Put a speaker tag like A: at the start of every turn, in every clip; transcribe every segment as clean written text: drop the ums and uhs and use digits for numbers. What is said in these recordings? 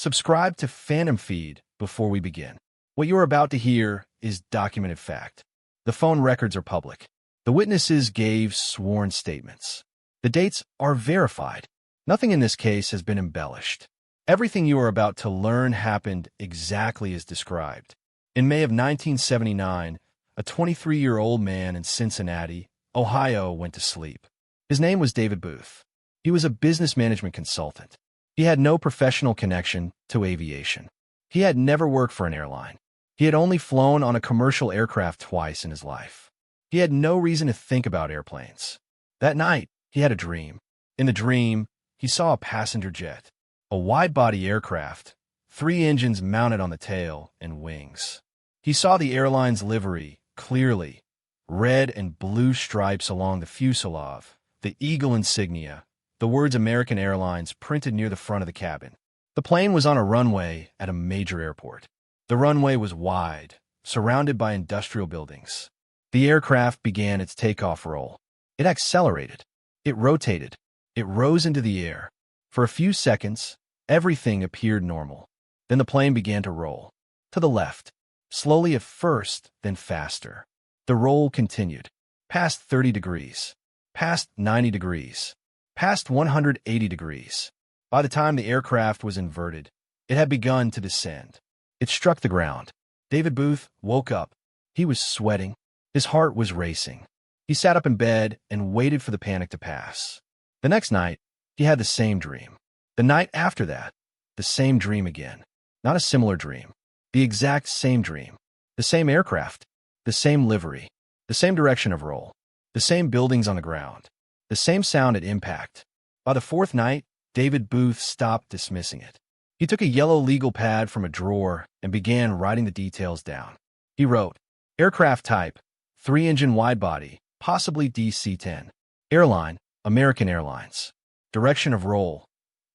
A: Subscribe to Phantom Feed before we begin. What you are about to hear is documented fact. The phone records are public. The witnesses gave sworn statements. The dates are verified. Nothing in this case has been embellished. Everything you are about to learn happened exactly as described. In May of 1979, a 23-year-old man in Cincinnati, Ohio, went to sleep. His name was David Booth. He was a business management consultant. He had no professional connection to aviation. He had never worked for an airline. He had only flown on a commercial aircraft twice in his life. He had no reason to think about airplanes. That night, he had a dream. In the dream, he saw a passenger jet, a wide-body aircraft, 3 engines mounted on the tail and wings. He saw the airline's livery clearly, red and blue stripes along the fuselage, the eagle insignia, the words American Airlines printed near the front of the cabin. The plane was on a runway at a major airport. The runway was wide, surrounded by industrial buildings. The aircraft began its takeoff roll. It accelerated. It rotated. It rose into the air. For a few seconds, everything appeared normal. Then the plane began to roll. To the left. Slowly at first, then faster. The roll continued. Past 30 degrees. Past 90 degrees. Past 180 degrees. By the time the aircraft was inverted, it had begun to descend. It struck the ground. David Booth woke up. He was sweating. His heart was racing. He sat up in bed and waited for the panic to pass. The next night, he had the same dream. The night after that, the same dream again. Not a similar dream. The exact same dream. The same aircraft. The same livery. The same direction of roll. The same buildings on the ground. The same sound at impact. By the fourth night, David Booth stopped dismissing it. He took a yellow legal pad from a drawer and began writing the details down. He wrote, aircraft type, 3-engine wide-body, possibly DC-10. Airline, American Airlines. Direction of roll,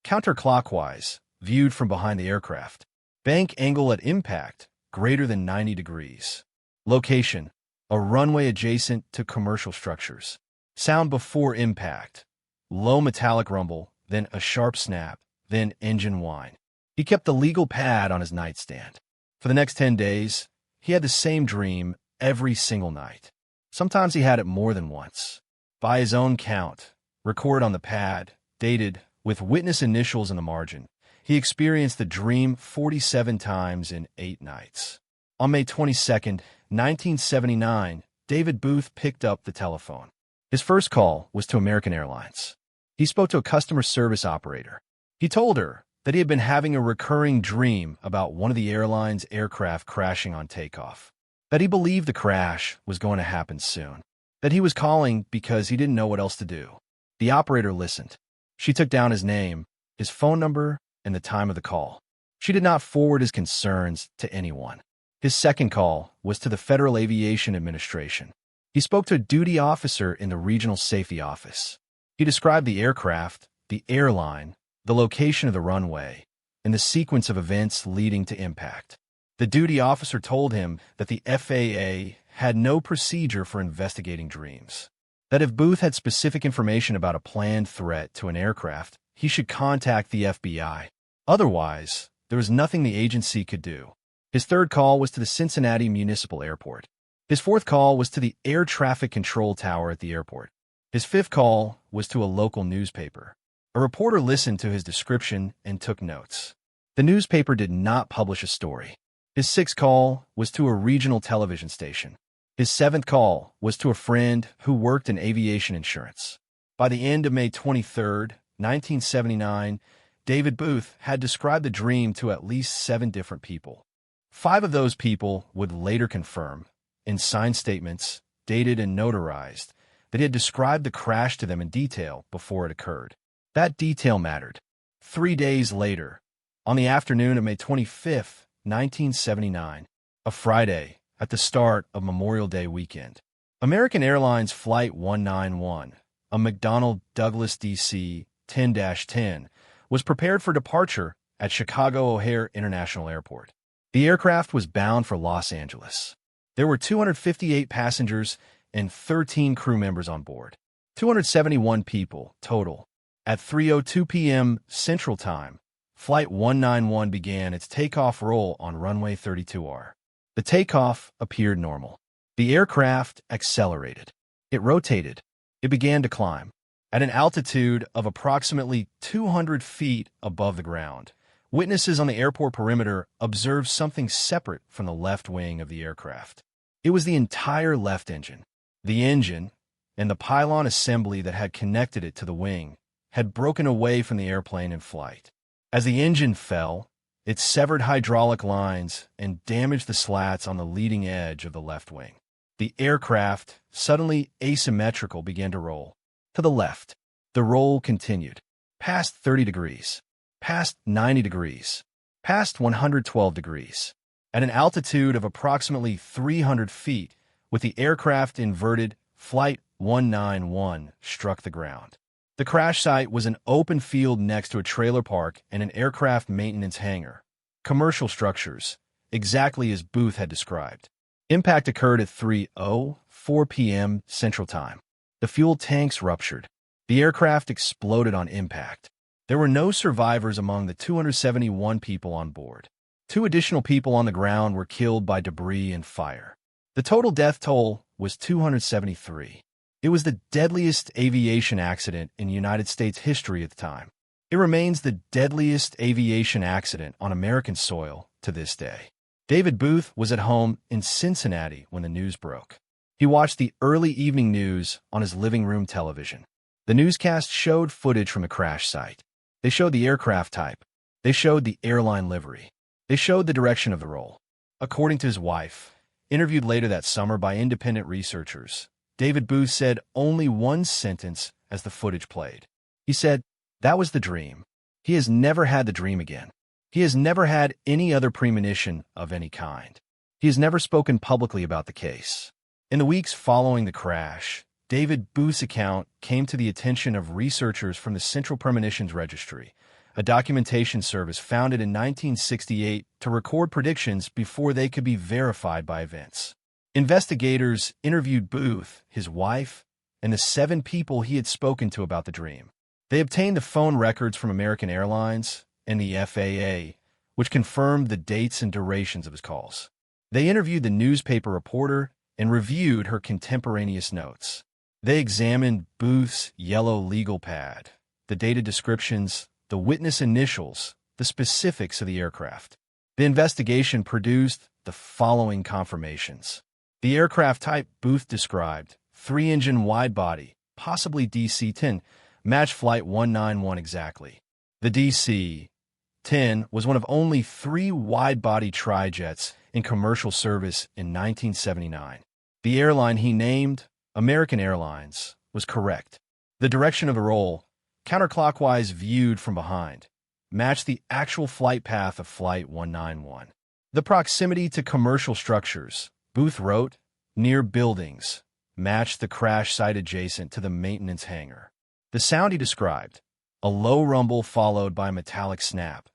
A: counterclockwise, viewed from behind the aircraft. Bank angle at impact, greater than 90 degrees. Location, a runway adjacent to commercial structures. Sound before impact, low metallic rumble, then a sharp snap, then engine whine. He kept the legal pad on his nightstand. For the next 10 days, he had the same dream every single night. Sometimes he had it more than once. By his own count, recorded on the pad, dated, with witness initials in the margin, he experienced the dream 47 times in 8 nights. On May 22, 1979, David Booth picked up the telephone. His first call was to American Airlines. He spoke to a customer service operator. He told her that he had been having a recurring dream about one of the airline's aircraft crashing on takeoff, that he believed the crash was going to happen soon, that he was calling because he didn't know what else to do. The operator listened. She took down his name, his phone number, and the time of the call. She did not forward his concerns to anyone. His second call was to the Federal Aviation Administration. He spoke to a duty officer in the Regional Safety Office. He described the aircraft, the airline, the location of the runway, and the sequence of events leading to impact. The duty officer told him that the FAA had no procedure for investigating dreams, that if Booth had specific information about a planned threat to an aircraft, he should contact the FBI. Otherwise, there was nothing the agency could do. His third call was to the Cincinnati Municipal Airport. His fourth call was to the air traffic control tower at the airport. His fifth call was to a local newspaper. A reporter listened to his description and took notes. The newspaper did not publish a story. His sixth call was to a regional television station. His seventh call was to a friend who worked in aviation insurance. By the end of May 23, 1979, David Booth had described the dream to at least 7 different people. 5 of those people would later confirm, in signed statements, dated and notarized, that he had described the crash to them in detail before it occurred. That detail mattered. 3 days later, on the afternoon of May 25, 1979, a Friday, at the start of Memorial Day weekend, American Airlines Flight 191, a McDonnell Douglas DC 10-10, was prepared for departure at Chicago O'Hare International Airport. The aircraft was bound for Los Angeles. There were 258 passengers and 13 crew members on board. 271 people total. At 3:02 p.m. Central Time, Flight 191 began its takeoff roll on runway 32R. The takeoff appeared normal. The aircraft accelerated. It rotated. It began to climb. At an altitude of approximately 200 feet above the ground, witnesses on the airport perimeter observed something separate from the left wing of the aircraft. It was the entire left engine. The engine and the pylon assembly that had connected it to the wing had broken away from the airplane in flight. As the engine fell, it severed hydraulic lines and damaged the slats on the leading edge of the left wing. The aircraft, suddenly asymmetrical, began to roll. To the left, the roll continued. Past 30 degrees. Past 90 degrees. Past 112 degrees. At an altitude of approximately 300 feet, with the aircraft inverted, Flight 191 struck the ground. The crash site was an open field next to a trailer park and an aircraft maintenance hangar. Commercial structures, exactly as Booth had described. Impact occurred at 3:04 p.m. Central Time. The fuel tanks ruptured. The aircraft exploded on impact. There were no survivors among the 271 people on board. 2 additional people on the ground were killed by debris and fire. The total death toll was 273. It was the deadliest aviation accident in United States history at the time. It remains the deadliest aviation accident on American soil to this day. David Booth was at home in Cincinnati when the news broke. He watched the early evening news on his living room television. The newscast showed footage from the crash site. They showed the aircraft type. They showed the airline livery. They showed the direction of the roll. According to his wife, interviewed later that summer by independent researchers, David Booth said only one sentence as the footage played. He said, "That was the dream. He has never had the dream again. He has never had any other premonition of any kind. He has never spoken publicly about the case." In the weeks following the crash, David Booth's account came to the attention of researchers from the Central Premonitions Registry, a documentation service founded in 1968 to record predictions before they could be verified by events. Investigators interviewed Booth, his wife, and the 7 people he had spoken to about the dream. They obtained the phone records from American Airlines and the FAA, which confirmed the dates and durations of his calls. They interviewed the newspaper reporter and reviewed her contemporaneous notes. They examined Booth's yellow legal pad, the data descriptions, the witness initials, the specifics of the aircraft. The investigation produced the following confirmations. The aircraft type Booth described, 3-engine wide-body, possibly DC-10, matched Flight 191 exactly. The DC-10 was one of only 3 wide-body trijets in commercial service in 1979. The airline he named, American Airlines, was correct. The direction of the roll, counterclockwise viewed from behind, matched the actual flight path of Flight 191. The proximity to commercial structures, Booth wrote, near buildings, matched the crash site adjacent to the maintenance hangar. The sound he described, a low rumble followed by a metallic snap,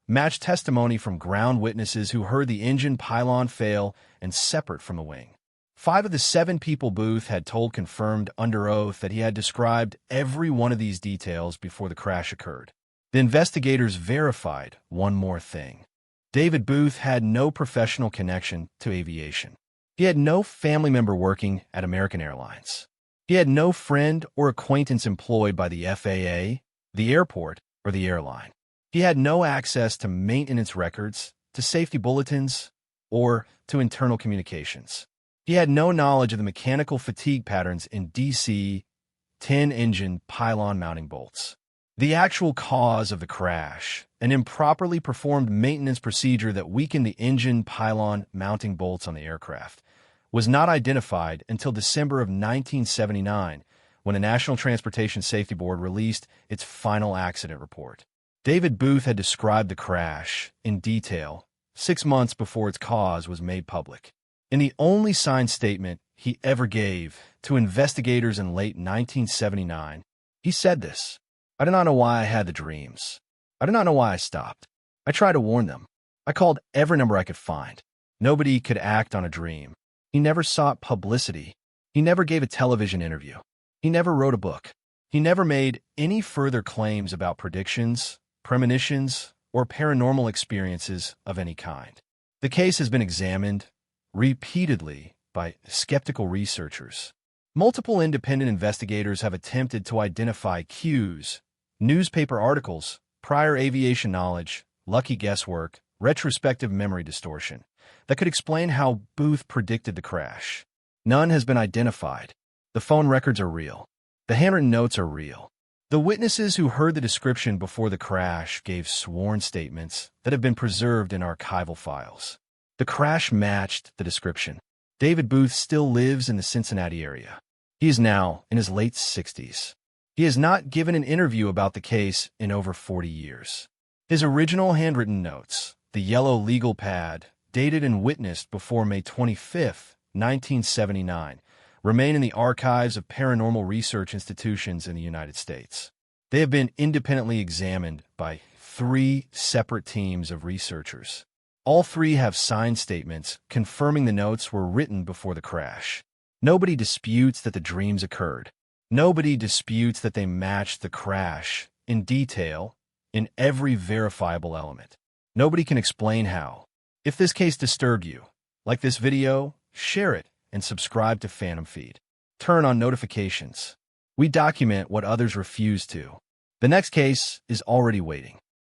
A: matched testimony from ground witnesses who heard the engine pylon fail and separate from the wing. 5 of the 7 people Booth had told confirmed under oath that he had described every one of these details before the crash occurred. The investigators verified one more thing. David Booth had no professional connection to aviation. He had no family member working at American Airlines. He had no friend or acquaintance employed by the FAA, the airport, or the airline. He had no access to maintenance records, to safety bulletins, or to internal communications. He had no knowledge of the mechanical fatigue patterns in DC-10 engine pylon mounting bolts. The actual cause of the crash, an improperly performed maintenance procedure that weakened the engine pylon mounting bolts on the aircraft, was not identified until December of 1979, when the National Transportation Safety Board released its final accident report. David Booth had described the crash in detail 6 months before its cause was made public. In the only signed statement he ever gave to investigators in late 1979, he said this: "I do not know why I had the dreams. I do not know why I stopped. I tried to warn them. I called every number I could find. Nobody could act on a dream. He never sought publicity. He never gave a television interview. He never wrote a book. He never made any further claims about predictions, premonitions, or paranormal experiences of any kind. The case has been examined repeatedly by skeptical researchers. Multiple independent investigators have attempted to identify cues, newspaper articles, prior aviation knowledge, lucky guesswork, retrospective memory distortion, that could explain how Booth predicted the crash. None has been identified. The phone records are real. The handwritten notes are real. The witnesses who heard the description before the crash gave sworn statements that have been preserved in archival files. The crash matched the description. David Booth still lives in the Cincinnati area. He is now in his late 60s. He has not given an interview about the case in over 40 years. His original handwritten notes, the yellow legal pad, dated and witnessed before May 25, 1979, remain in the archives of paranormal research institutions in the United States. They have been independently examined by 3 separate teams of researchers. All 3 have signed statements confirming the notes were written before the crash. Nobody disputes that the dreams occurred. Nobody disputes that they matched the crash in detail in every verifiable element. Nobody can explain how. If this case disturbed you, like this video, share it, and subscribe to Phantom Feed. Turn on notifications. We document what others refuse to. The next case is already waiting.